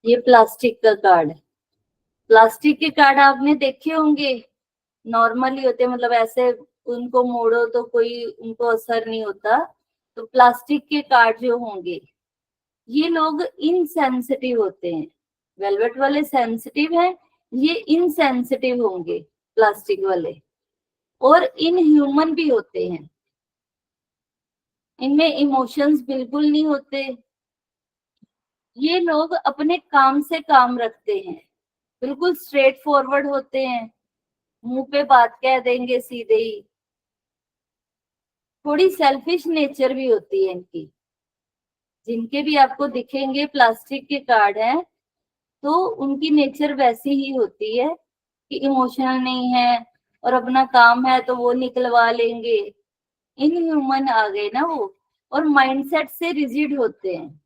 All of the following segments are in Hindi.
ये प्लास्टिक का कार्ड है। प्लास्टिक के कार्ड आपने देखे होंगे, नॉर्मली होते हैं, मतलब ऐसे उनको मोड़ो तो कोई उनको असर नहीं होता। तो प्लास्टिक के कार्ड जो होंगे, ये लोग इनसेंसिटिव होते हैं। वेलवेट वाले सेंसिटिव हैं, ये इनसेंसिटिव होंगे प्लास्टिक वाले, और इनह्यूमन भी होते हैं। इनमें इमोशंस बिल्कुल नहीं होते। ये लोग अपने काम से काम रखते हैं, बिल्कुल स्ट्रेट फॉरवर्ड होते हैं, मुंह पे बात कह देंगे सीधे ही। थोड़ी सेल्फिश नेचर भी होती है इनकी। जिनके भी आपको दिखेंगे प्लास्टिक के कार्ड हैं, तो उनकी नेचर वैसी ही होती है कि इमोशनल नहीं है, और अपना काम है तो वो निकलवा लेंगे। इनह्यूमन आ गए ना वो, और माइंडसेट से रिजिड होते हैं।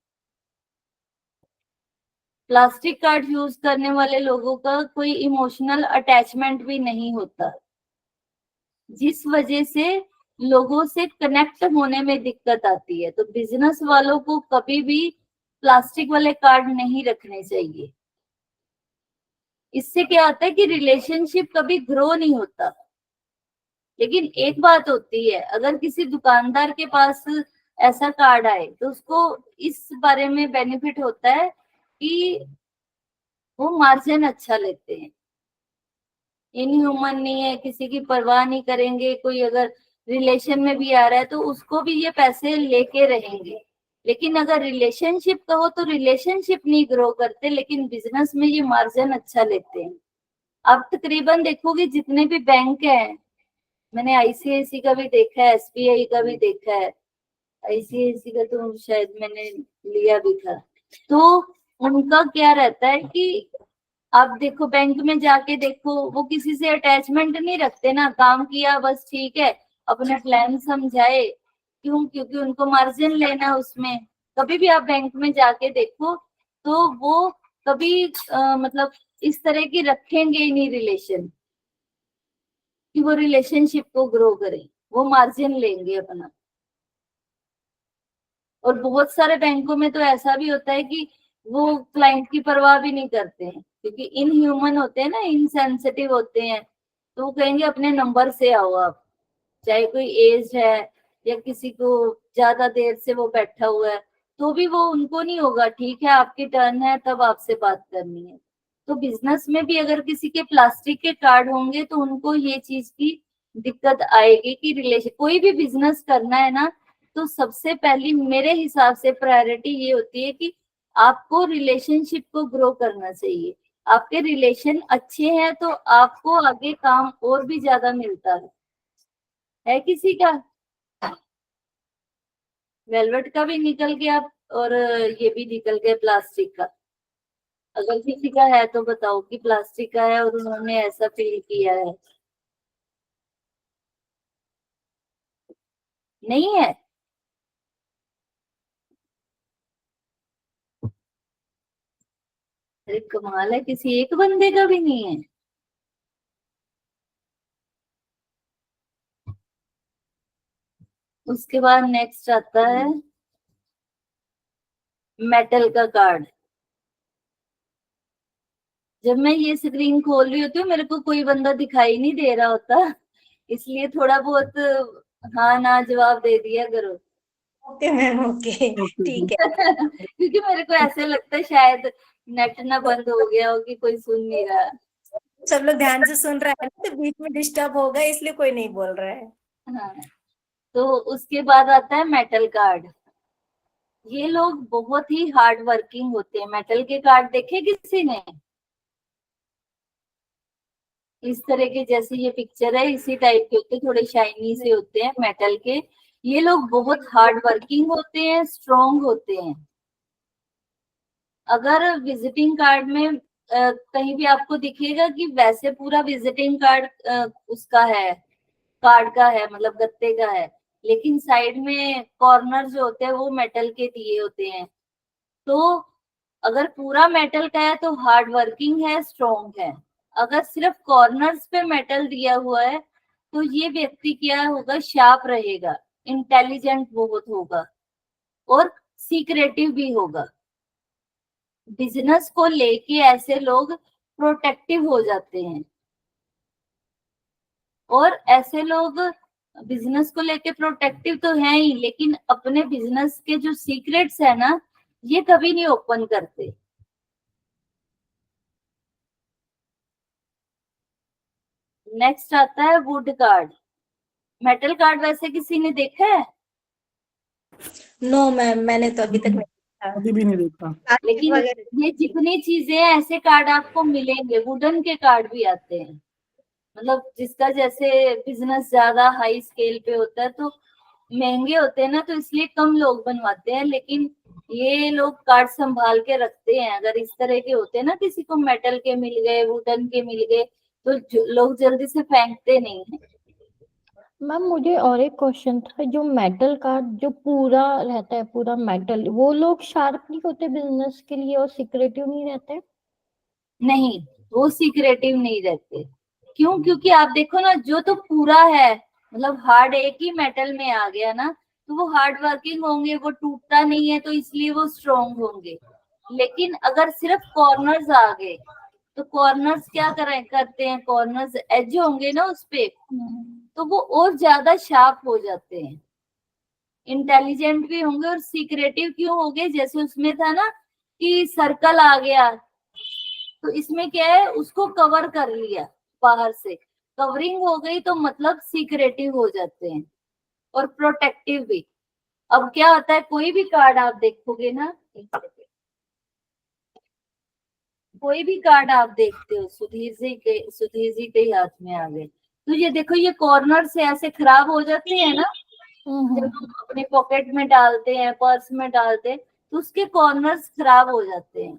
प्लास्टिक कार्ड यूज करने वाले लोगों का कोई इमोशनल अटैचमेंट भी नहीं होता, जिस वजह से लोगों से कनेक्ट होने में दिक्कत आती है। तो बिजनेस वालों को कभी भी प्लास्टिक वाले कार्ड नहीं रखने चाहिए। इससे क्या होता है कि रिलेशनशिप कभी ग्रो नहीं होता। लेकिन एक बात होती है, अगर किसी दुकानदार के पास ऐसा कार्ड आए तो उसको इस बारे में बेनिफिट होता है कि वो मार्जिन अच्छा लेते हैं। इनह्यूमन नहीं है, किसी की परवाह नहीं करेंगे। कोई अगर रिलेशन में भी आ रहा है तो उसको भी ये पैसे लेके रहेंगे। लेकिन अगर रिलेशनशिप का हो तो रिलेशनशिप नहीं ग्रो करते, लेकिन बिजनेस में ये मार्जिन अच्छा लेते हैं। आप तकरीबन देखोगे जितने भी बैंक हैं, मैंने आईसीआईसी का भी देखा है, एसबीआई का भी देखा है। आईसीआईसी का तो शायद मैंने लिया भी था। तो उनका क्या रहता है कि आप देखो, बैंक में जाके देखो, वो किसी से अटैचमेंट नहीं रखते ना। काम किया बस ठीक है, अपने प्लान समझाए। क्यों? क्योंकि उनको मार्जिन लेना है उसमें। कभी भी आप बैंक में जाके देखो तो वो कभी मतलब इस तरह की रखेंगे ही नहीं रिलेशन, कि वो रिलेशनशिप को ग्रो करें। वो मार्जिन लेंगे अपना। और बहुत सारे बैंकों में तो ऐसा भी होता है कि वो क्लाइंट की परवाह भी नहीं करते हैं, क्योंकि इनह्यूमन होते हैं ना, इनसेंसिटिव होते हैं। तो वो कहेंगे अपने नंबर से आओ आप, चाहे कोई एज है या किसी को ज्यादा देर से वो बैठा हुआ है, तो भी वो उनको नहीं होगा, ठीक है आपकी टर्न है तब आपसे बात करनी है। तो बिजनेस में भी अगर किसी के प्लास्टिक के कार्ड होंगे तो उनको ये चीज की दिक्कत आएगी कि रिलेशन, कोई भी बिजनेस करना है ना, तो सबसे पहली मेरे हिसाब से प्रायोरिटी ये होती है कि आपको रिलेशनशिप को ग्रो करना चाहिए। आपके रिलेशन अच्छे हैं तो आपको आगे काम और भी ज्यादा मिलता है किसी का। वेलवेट का भी निकल गया, और ये भी निकल गया प्लास्टिक का। अगर किसी का है तो बताओ कि प्लास्टिक का है और उन्होंने ऐसा फील किया है। नहीं है? अरे कमाल है, किसी एक बंदे का भी नहीं है। उसके बाद नेक्स्ट आता है मेटल का कार्ड। जब मैं ये स्क्रीन खोल रही होती हूँ मेरे को कोई बंदा दिखाई नहीं दे रहा होता, इसलिए थोड़ा बहुत हाँ ना जवाब दे दिया करो। Okay ma'am, okay. ठीक है। क्योंकि मेरे को ऐसे लगता है शायद नेट ना बंद हो गया हो कि कोई सुन नहीं रहा। सब लोग ध्यान से सुन रहे हैं ना, तो बीच में डिस्टर्ब होगा इसलिए कोई नहीं बोल रहा है। हाँ, तो उसके बाद आता है मेटल कार्ड। ये लोग बहुत ही हार्ड वर्किंग होते हैं। मेटल के कार्ड देखे किसी ने? इस तरह के, जैसे ये पिक्चर है इसी टाइप के होते हैं, थोड़े शाइनी से होते हैं मेटल के। ये लोग बहुत हार्ड वर्किंग होते हैं, स्ट्रोंग होते हैं। अगर विजिटिंग कार्ड में कहीं भी आपको दिखेगा कि वैसे पूरा विजिटिंग कार्ड उसका है, कार्ड का है, मतलब गत्ते का है, लेकिन साइड में कॉर्नर जो होते हैं वो मेटल के दिए होते हैं। तो अगर पूरा मेटल का है तो हार्ड वर्किंग है, स्ट्रोंग है। अगर सिर्फ कॉर्नर्स पे मेटल दिया हुआ है तो ये व्यक्ति क्या होगा, शार्प रहेगा, इंटेलिजेंट बहुत होगा, और सीक्रेटिव भी होगा। बिजनेस को लेके ऐसे लोग प्रोटेक्टिव हो जाते हैं, और ऐसे लोग बिजनेस को लेके प्रोटेक्टिव तो हैं ही, लेकिन अपने बिजनेस के जो सीक्रेट्स है ना, ये कभी नहीं ओपन करते। नेक्स्ट आता है वुड कार्ड। मेटल कार्ड वैसे किसी ने देखा है? नो मैम, मैंने तो अभी तक नहीं देखा। अभी भी नहीं देखा। प्लास्टिक लेकिन वगैरह। ये जितनी चीजें हैं, ऐसे कार्ड आपको मिलेंगे। वुडन के कार्ड भी आते हैं, मतलब जिसका जैसे बिजनेस ज्यादा हाई स्केल पे होता है तो महंगे होते हैं ना, तो इसलिए कम लोग बनवाते हैं, लेकिन ये लोग कार्ड संभाल के रखते हैं। अगर इस तरह के होते हैं ना, किसी को मेटल के मिल गए, वुडन के मिल गए, तो लोग जल्दी से फेंकते नहीं है। मैम मुझे और एक क्वेश्चन था, जो मेटल कार्ड जो पूरा रहता है, पूरा मेटल, वो लोग शार्प नहीं होते बिजनेस के लिए और सिक्रेटिव नहीं रहते? नहीं, वो सीक्रेटिव नहीं रहते। क्यों? क्योंकि आप देखो ना, जो तो पूरा है, मतलब हार्ड एक ही मेटल में आ गया ना, तो वो हार्ड वर्किंग होंगे, वो टूटता नहीं है, तो इसलिए वो स्ट्रोंग होंगे। लेकिन अगर सिर्फ कॉर्नर्स आ गए, तो कॉर्नर्स क्या करते हैं, कॉर्नर्स एज होंगे ना उस पे, तो वो और ज्यादा शार्प हो जाते हैं, इंटेलिजेंट भी होंगे और सीक्रेटिव क्यों हो गए। जैसे उसमें था ना कि सर्कल आ गया, तो इसमें क्या है, उसको कवर कर लिया, बाहर से कवरिंग हो गई, तो मतलब सीक्रेटिव हो जाते हैं और प्रोटेक्टिव भी। अब क्या होता है, कोई भी कार्ड आप देखोगे ना, कोई भी कार्ड आप देखते हो, सुधीर जी के हाथ में आ गए, तो ये देखो, ये कॉर्नर से ऐसे खराब हो जाते हैं ना, जब हम अपने पॉकेट में डालते हैं, पर्स में डालते हैं, तो उसके कॉर्नर्स खराब हो जाते हैं।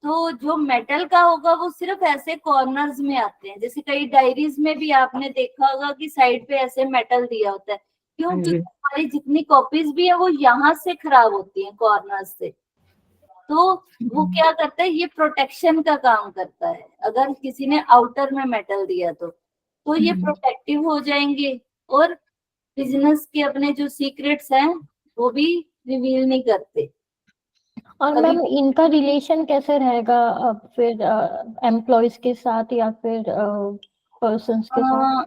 तो जो मेटल का होगा वो सिर्फ ऐसे कॉर्नर्स में आते हैं। जैसे कई डायरीज में भी आपने देखा होगा कि साइड पे ऐसे मेटल दिया होता है। क्यों? क्योंकि हमारी जितनी कॉपीज भी है वो यहाँ से खराब होती है, कॉर्नर से। तो वो क्या करता है, ये प्रोटेक्शन का काम करता है। अगर किसी ने आउटर में मेटल दिया तो ये प्रोटेक्टिव हो जाएंगे, और बिजनेस के अपने जो सीक्रेट्स हैं वो भी रिवील नहीं करते। और अभी मैम इनका रिलेशन कैसे रहेगा अब फिर एम्प्लॉयज के साथ या फिर पर्सन्स के साथ?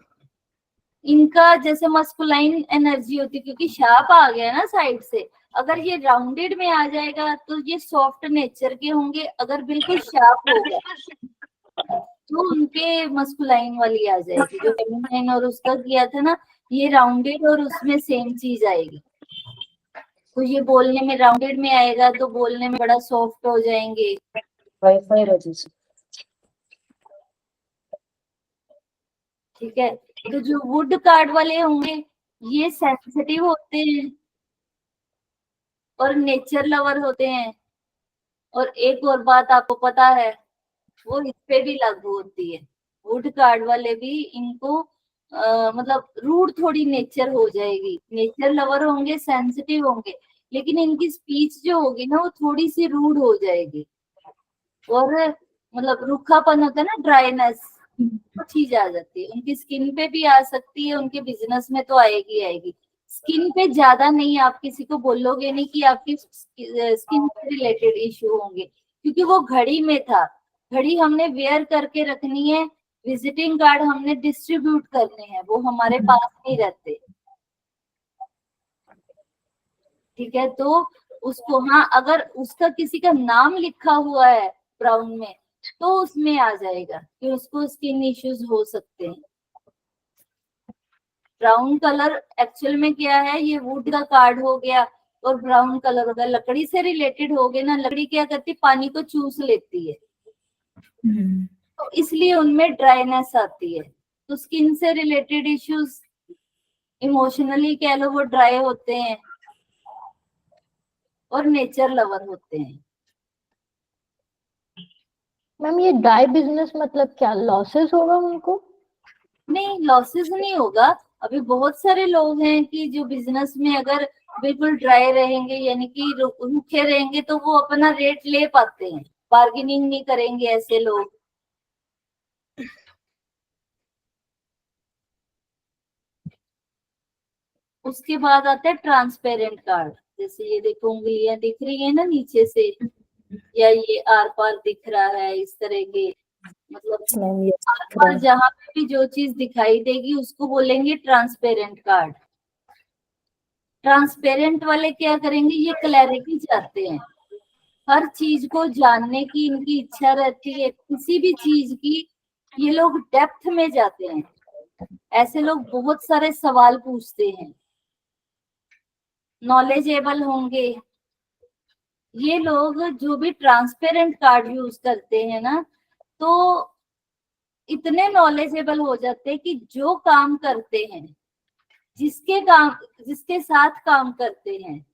इनका जैसे मस्कुलाइन एनर्जी होती है, क्योंकि शार्प आ गया ना साइड से। अगर ये राउंडेड में आ जाएगा तो ये सॉफ्ट नेचर के होंगे, अगर बिल्कुल शार्प होगा तो उनके मस्कुलाइन वाली आ जाएगी। जो फेमिनाइन और उसका किया था ना, ये राउंडेड और उसमें सेम चीज आएगी। तो ये बोलने में राउंडेड में आएगा तो बोलने में बड़ा सॉफ्ट हो जाएंगे। Wifi register. ठीक है, तो जो वुड कार्ड वाले होंगे ये सेंसिटिव होते हैं और नेचर लवर होते हैं। और एक और बात आपको पता है, वो इस पे भी लागू होती है। वुड कार्ड वाले भी, इनको मतलब रूड थोड़ी नेचर हो जाएगी। नेचर लवर होंगे, सेंसिटिव होंगे, लेकिन इनकी स्पीच जो होगी ना वो थोड़ी सी रूड हो जाएगी। और मतलब रूखापन होता है ना, ड्राइनेस, वो चीज आ जाती है। उनकी स्किन पे भी आ सकती है, उनके बिजनेस में तो आएगी आएगी। स्किन पे ज्यादा नहीं, आप किसी को बोलोगे नहीं कि आपकी स्किन से रिलेटेड इश्यू होंगे, क्योंकि वो घड़ी में था। घड़ी हमने वेयर करके रखनी है, विजिटिंग कार्ड हमने डिस्ट्रीब्यूट करने हैं, वो हमारे पास नहीं रहते। ठीक है, तो उसको, हाँ, अगर उसका किसी का नाम लिखा हुआ है ब्राउन में, तो उसमें आ जाएगा कि उसको स्किन इश्यूज हो सकते हैं। ब्राउन कलर एक्चुअल में क्या है, ये वुड का कार्ड हो गया, और ब्राउन कलर होगा, लकड़ी से रिलेटेड हो गए ना। लकड़ी क्या करती है, पानी को चूस लेती है, तो इसलिए उनमें ड्राइनेस आती है। तो स्किन से रिलेटेड इश्यूज, इमोशनली कह लो, वो ड्राई होते हैं और नेचर लवर होते हैं। मैम ये ड्राई बिजनेस मतलब क्या लॉसेस होगा उनको? नहीं, लॉसेस नहीं होगा। अभी बहुत सारे लोग हैं कि जो बिजनेस में अगर बिल्कुल ड्राई रहेंगे, यानी कि रूखे रहेंगे, तो वो अपना रेट ले पाते हैं, बार्गेनिंग नहीं करेंगे ऐसे लोग। उसके बाद आता है ट्रांसपेरेंट कार्ड। जैसे ये देखो, उंगलियां दिख रही है ना नीचे से, या ये आर पार दिख रहा है, इस तरह के मतलब मैम ये आर पार जहाँ पे भी जो चीज दिखाई देगी उसको बोलेंगे ट्रांसपेरेंट कार्ड। ट्रांसपेरेंट वाले क्या करेंगे, ये क्लैरिटी चाहते हैं, हर चीज को जानने की इनकी इच्छा रहती है, किसी भी चीज की ये लोग डेप्थ में जाते हैं। ऐसे लोग बहुत सारे सवाल पूछते हैं, नॉलेजेबल होंगे। ये लोग जो भी ट्रांसपेरेंट कार्ड यूज करते हैं ना, तो इतने नॉलेजेबल हो जाते हैं कि जो काम करते हैं, जिसके साथ काम करते हैं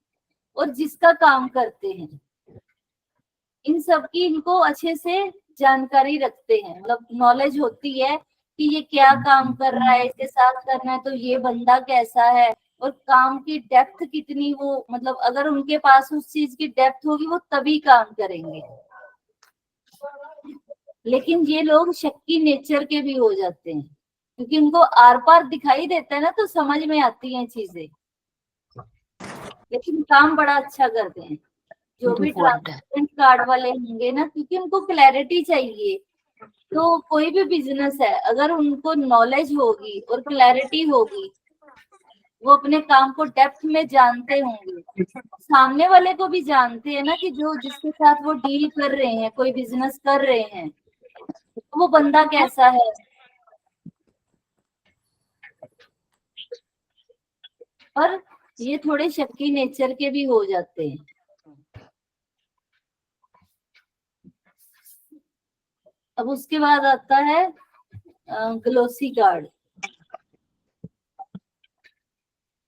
और जिसका काम करते हैं, इन सब की इनको अच्छे से जानकारी रखते हैं, मतलब नॉलेज होती है कि ये क्या काम कर रहा है, इसके साथ करना है तो ये बंदा कैसा है, और काम की डेप्थ कितनी, वो मतलब अगर उनके पास उस चीज की डेप्थ होगी वो तभी काम करेंगे। लेकिन ये लोग शक्की नेचर के भी हो जाते हैं, क्योंकि उनको आर पार दिखाई देता है ना, तो समझ में आती हैं चीजें, लेकिन काम बड़ा अच्छा करते हैं जो भी ट्रांसपेरेंट कार्ड वाले होंगे ना, क्योंकि उनको क्लैरिटी चाहिए। तो कोई भी बिजनेस है, अगर उनको नॉलेज होगी और क्लैरिटी होगी, वो अपने काम को डेप्थ में जानते होंगे, सामने वाले को भी जानते हैं ना कि जो जिसके साथ वो डील कर रहे हैं, कोई बिजनेस कर रहे हैं, तो वो बंदा कैसा है। और ये थोड़े शक्की नेचर के भी हो जाते हैं। अब उसके बाद आता है ग्लोसी कार्ड।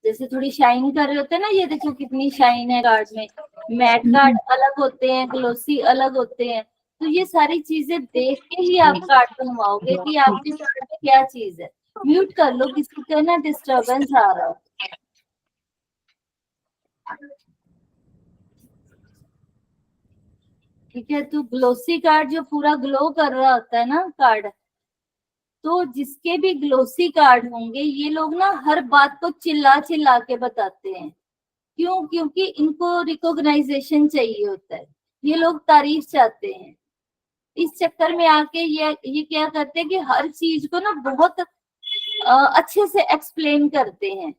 जैसे थोड़ी शाइन कर रहे होते हैं ना, ये देखो कितनी शाइन है कार्ड में। मैट कार्ड अलग होते हैं, ग्लोसी अलग होते हैं। तो ये सारी चीजें देख के ही आप कार्ड बनवाओगे कि आपके कार्ड में क्या चीज है। म्यूट कर लो, किसी का ना डिस्टरबेंस आ रहा है। ठीक है, तो ग्लोसी कार्ड जो पूरा ग्लो कर रहा होता है ना कार्ड, तो जिसके भी ग्लोसी कार्ड होंगे, ये लोग ना हर बात को चिल्ला चिल्ला के बताते हैं। क्यों? क्योंकि इनको रिकॉग्नाइजेशन चाहिए होता है, ये लोग तारीफ चाहते हैं। इस चक्कर में आके ये क्या करते हैं कि हर चीज को ना बहुत अच्छे से एक्सप्लेन करते हैं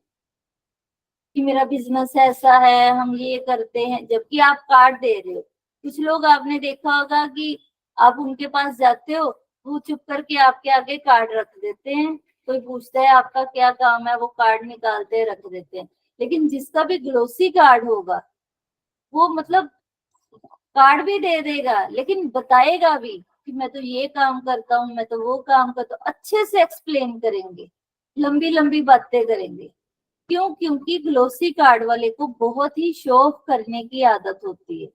कि मेरा बिजनेस ऐसा है, हम ये करते हैं, जबकि आप कार्ड दे रहे हो। कुछ लोग आपने देखा होगा कि आप उनके पास जाते हो, वो चुप करके आपके आगे कार्ड रख देते हैं, कोई पूछता है आपका क्या काम है, वो कार्ड निकालते हैं रख देते हैं। लेकिन जिसका भी ग्लोसी कार्ड होगा, वो मतलब कार्ड भी दे देगा लेकिन बताएगा भी कि मैं तो ये काम करता हूँ, मैं तो वो काम करता हूँ, अच्छे से एक्सप्लेन करेंगे, लंबी लंबी बातें करेंगे। क्यों? क्योंकि ग्लोसी कार्ड वाले को बहुत ही शो ऑफ करने की आदत होती है।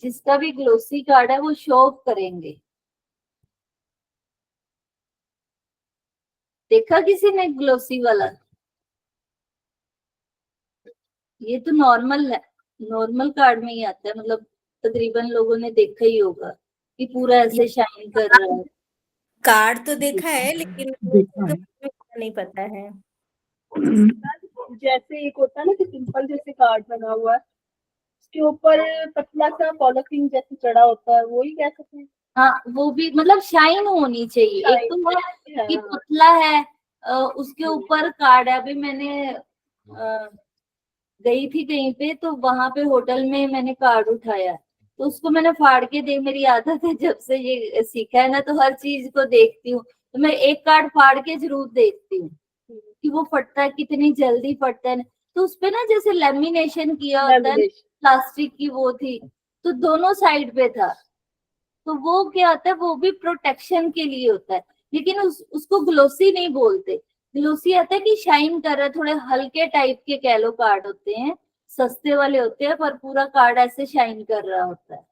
जिसका भी ग्लोसी कार्ड है वो शो ऑफ करेंगे। देखा किसी ने ग्लोसी वाला? ये तो नॉर्मल है, नॉर्मल कार्ड में ही आता है, मतलब तकरीबन लोगों ने देखा ही होगा कि पूरा ऐसे शाइन कर रहा है। कार्ड तो देखा है, लेकिन नहीं पता है। जैसे एक होता है ना कि सिंपल जैसे कार्ड बना हुआ है, उसके ऊपर पतला सा पॉलिथीन जैसे चढ़ा होता है, वो ही कह सकते हैं। हाँ, वो भी मतलब शाइन होनी चाहिए। एक तो है कि पतला है, उसके ऊपर कार्ड है। अभी मैंने गई थी कहीं पे, तो वहां पे होटल में मैंने कार्ड उठाया, तो उसको मैंने फाड़ के देख, मेरी आदत है जब से ये सीखा है ना, तो हर चीज को देखती हूँ, तो मैं एक कार्ड फाड़ के जरूर देखती हूँ कि वो फटता है, कितनी जल्दी फटता है। तो उसपे ना जैसे लेमिनेशन किया होता है, प्लास्टिक की वो थी, तो दोनों साइड पे था। तो वो क्या होता है, वो भी प्रोटेक्शन के लिए होता है, लेकिन उसको ग्लोसी नहीं बोलते। ग्लोसी आता है कि शाइन कर रहा है, थोड़े हल्के टाइप के कह लो कार्ड होते हैं, सस्ते वाले होते हैं, पर पूरा कार्ड ऐसे शाइन कर रहा होता है।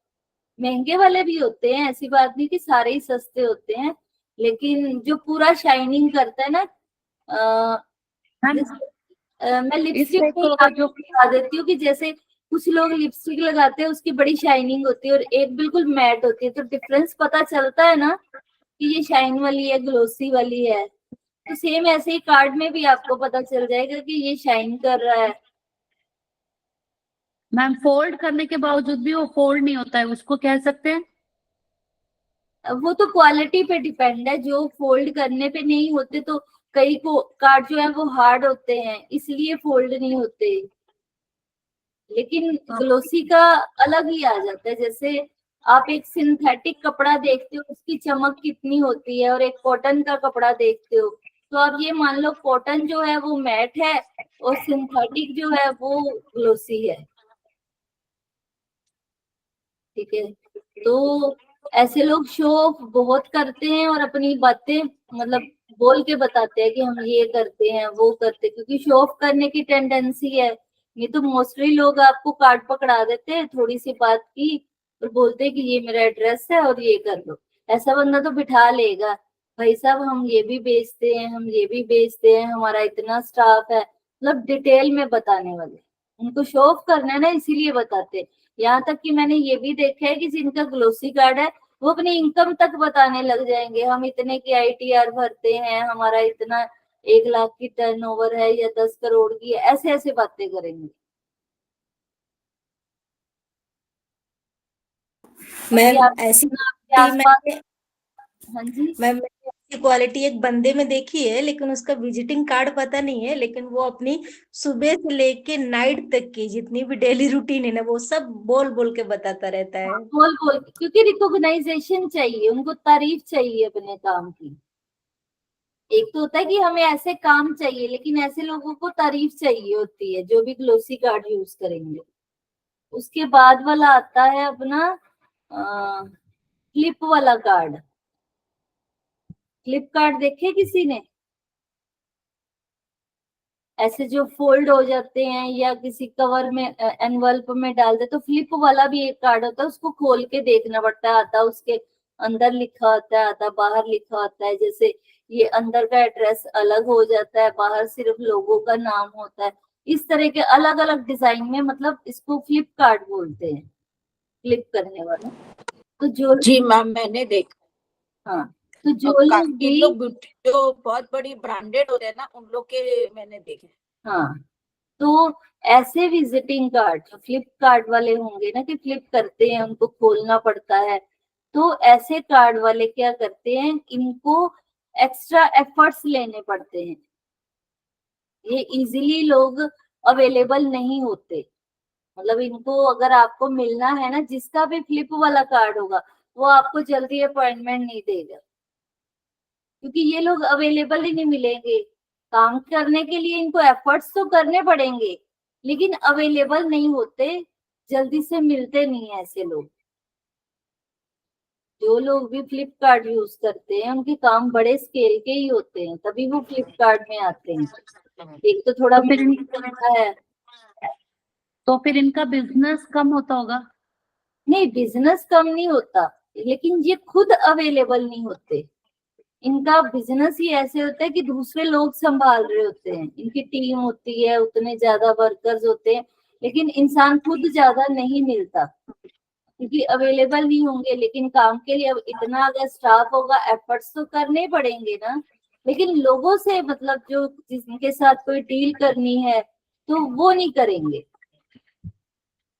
महंगे वाले भी होते हैं, ऐसी बात नहीं कि सारे ही सस्ते होते हैं, लेकिन जो पूरा शाइनिंग करता है ना, मैं लिपस्टिक को आपको बता देती हूँ कि जैसे कुछ लोग लिपस्टिक लगाते हैं, उसकी बड़ी शाइनिंग होती है और एक बिल्कुल मैट होती है, तो डिफरेंस पता चलता है ना कि ये शाइन वाली है, ग्लोसी वाली है। तो सेम ऐसे ही कार्ड में भी आपको पता चल जाएगा कि ये शाइन कर रहा है। मैम फोल्ड करने के बावजूद भी वो फोल्ड नहीं होता है, उसको कह सकते हैं? वो तो क्वालिटी पे डिपेंड है, जो फोल्ड करने पे नहीं होते तो कई को कार्ड जो है वो हार्ड होते हैं इसलिए फोल्ड नहीं होते, लेकिन ग्लोसी का अलग ही आ जाता है। जैसे आप एक सिंथेटिक कपड़ा देखते हो उसकी चमक कितनी होती है और एक कॉटन का कपड़ा देखते हो, तो आप ये मान लो कॉटन जो है वो मैट है और सिंथेटिक जो है वो ग्लोसी है। ठीक है, तो ऐसे लोग शो ऑफ बहुत करते हैं और अपनी बातें मतलब बोल के बताते हैं कि हम ये करते हैं वो करते हैं, क्योंकि शो ऑफ करने की टेंडेंसी है। ये तो मोस्टली लोग आपको कार्ड पकड़ा देते हैं थोड़ी सी बात की और बोलते हैं कि ये मेरा एड्रेस है और ये कर दो। ऐसा बंदा तो बिठा लेगा, भाई साहब हम ये भी बेचते हैं, हम ये भी बेचते हैं, हमारा इतना स्टाफ है, मतलब डिटेल में बताने वाले। उनको शो ऑफ करना है ना, इसीलिए बताते हैं। यहाँ तक कि मैंने ये भी देखा है कि जिनका ग्लोसी कार्ड है वो अपनी इनकम तक बताने लग जाएंगे, हम इतने की आईटीआर भरते हैं, हमारा इतना 1 लाख की टर्नओवर है या 10 करोड़ की है, ऐसे ऐसे बातें करेंगे। मैम आप ऐसी आपके आसपास, मैंने हाँ जी, मैम मैंने ऐसी क्वालिटी एक बंदे में देखी है, लेकिन उसका विजिटिंग कार्ड पता नहीं है, लेकिन वो अपनी सुबह से लेके नाइट तक की जितनी भी डेली रूटीन है ना वो सब बोल बोल के बताता रहता है। बोल बोल के, क्योंकि रिकॉग्नाइजेशन चाहिए उनको, तारीफ चाहिए अपने काम की। एक तो होता है कि हमें ऐसे काम चाहिए, लेकिन ऐसे लोगों को तारीफ चाहिए होती है जो भी ग्लोसी कार्ड यूज करेंगे। उसके बाद वाला आता है अपना फ्लिप वाला कार्ड। फ्लिप कार्ड देखे किसी ने? ऐसे जो फोल्ड हो जाते हैं या किसी कवर में एनवल्प में डाल दे, तो फ्लिप वाला भी एक कार्ड होता है, उसको खोल के देखना पड़ता है, आता उसके अंदर लिखा होता है, आता बाहर लिखा होता है। जैसे ये अंदर का एड्रेस अलग हो जाता है, बाहर सिर्फ लोगों का नाम होता है। इस तरह के अलग अलग डिजाइन में, मतलब इसको फ्लिप कार्ड बोलते हैं, फ्लिप करने वाला। तो जो, जी मैम मैंने देखा। हाँ, तो जो और लोग काफी भी, लोग जो बहुत बड़ी ब्रांडेड होते हैं ना उन लोग के मैंने देखे। हाँ, तो ऐसे विजिटिंग कार्ड जो फ्लिपकार्ट वाले होंगे ना, कि फ्लिप करते हैं उनको खोलना पड़ता है, तो ऐसे कार्ड वाले क्या करते हैं, इनको एक्स्ट्रा एफर्ट्स लेने पड़ते हैं। ये इजीली लोग अवेलेबल नहीं होते, मतलब इनको अगर आपको मिलना है ना, जिसका भी फ्लिप वाला कार्ड होगा वो आपको जल्दी अपॉइंटमेंट नहीं देगा, क्योंकि ये लोग अवेलेबल ही नहीं मिलेंगे। काम करने के लिए इनको एफर्ट्स तो करने पड़ेंगे, लेकिन अवेलेबल नहीं होते, जल्दी से मिलते नहीं है ऐसे लोग। जो लोग भी फ्लिपकार्ट यूज करते हैं उनके काम बड़े स्केल के ही होते हैं, तभी वो फ्लिपकार्ट में आते हैं। एक तो थोड़ा तो फिर महंगा है। तो फिर इनका बिजनेस कम होता होगा? नहीं, बिजनेस कम नहीं होता, लेकिन ये खुद अवेलेबल नहीं होते। इनका बिजनेस ही ऐसे होता है कि दूसरे लोग संभाल रहे होते हैं, इनकी टीम होती है, उतने ज्यादा वर्कर्स होते हैं, लेकिन इंसान खुद ज्यादा नहीं मिलता क्योंकि अवेलेबल नहीं होंगे। लेकिन काम के लिए अब इतना अगर स्टाफ होगा, एफर्ट्स तो करने ही पड़ेंगे ना। लेकिन लोगों से मतलब जो जिनके साथ कोई डील करनी है तो वो नहीं करेंगे,